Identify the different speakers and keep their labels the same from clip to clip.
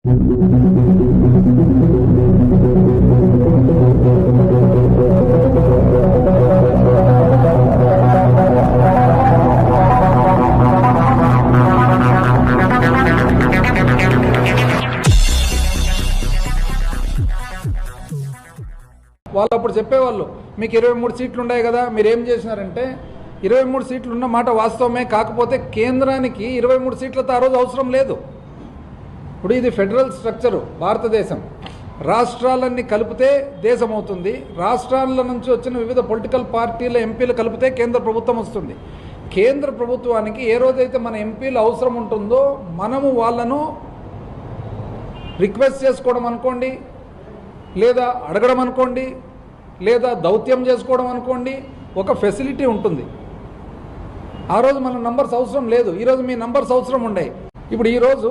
Speaker 1: వాళ్ళు అప్పుడు చెప్పేవాళ్ళు మీకు 23 సీట్లు ఉన్నాయి కదా, మీరు ఏం చేసినారంటే 23 సీట్లు ఉన్న మాట వాస్తవమే, కాకపోతే కేంద్రానికి 23 సీట్లతో ఆ రోజు అవసరం లేదు. ఇప్పుడు ఇది ఫెడరల్ స్ట్రక్చరు భారతదేశం, రాష్ట్రాలన్నీ కలిపితే దేశం అవుతుంది. రాష్ట్రాల నుంచి వచ్చిన వివిధ పొలిటికల్ పార్టీల ఎంపీలు కలిపితే కేంద్ర ప్రభుత్వం వస్తుంది. కేంద్ర ప్రభుత్వానికి ఏ రోజైతే మన ఎంపీలు అవసరం ఉంటుందో మనము వాళ్ళను రిక్వెస్ట్ చేసుకోవడం అనుకోండి, లేదా అడగడం అనుకోండి, లేదా దౌత్యం చేసుకోవడం అనుకోండి, ఒక ఫెసిలిటీ ఉంటుంది. ఆ రోజు మన నంబర్స్ అవసరం లేదు, ఈరోజు మీ నంబర్స్ అవసరం ఉన్నాయి. ఇప్పుడు ఈరోజు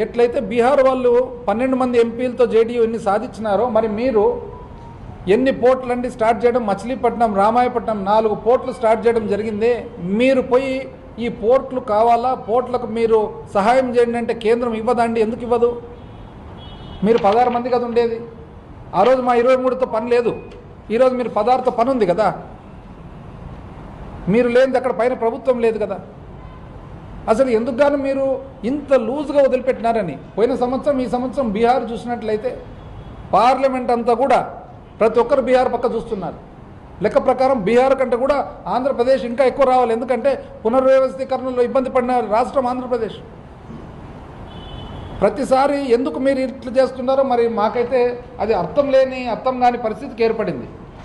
Speaker 1: ఎట్లయితే బీహార్ వాళ్ళు 12 మంది ఎంపీలతో జేడీయూ ఎన్ని సాధించినారో, మరి మీరు ఎన్ని పోర్టులండి స్టార్ట్ చేయడం, మచిలీపట్నం, రామాయపట్నం 4 పోర్టులు స్టార్ట్ చేయడం జరిగిందే. మీరు పోయి ఈ పోర్టులు కావాలా, పోర్టులకు మీరు సహాయం చేయండి అంటే కేంద్రం ఇవ్వదండి. ఎందుకు ఇవ్వదు? మీరు 16 మంది కదా ఉండేది. ఆ రోజు మా 23తో పని లేదు, ఈరోజు మీరు 16తో పని ఉంది కదా. మీరు లేనిది అక్కడ పైన ప్రభుత్వం లేదు కదా. అసలు ఎందుకు గాను మీరు ఇంత లూజ్గా వదిలిపెట్టినారని. పోయిన సంవత్సరం ఈ సంవత్సరం బీహార్ చూసినట్లయితే పార్లమెంట్ అంతా కూడా ప్రతి ఒక్కరు బీహార్ పక్క చూస్తున్నారు. లెక్క ప్రకారం బీహార్ కంటే కూడా ఆంధ్రప్రదేశ్ ఇంకా ఎక్కువ రావాలి. ఎందుకంటే పునర్వ్యవస్థీకరణలో ఇబ్బంది పడిన రాష్ట్రం ఆంధ్రప్రదేశ్. ప్రతిసారి ఎందుకు మీరు ఇట్లా చేస్తున్నారో మరి మాకైతే అది అర్థం కాని పరిస్థితికి ఏర్పడింది.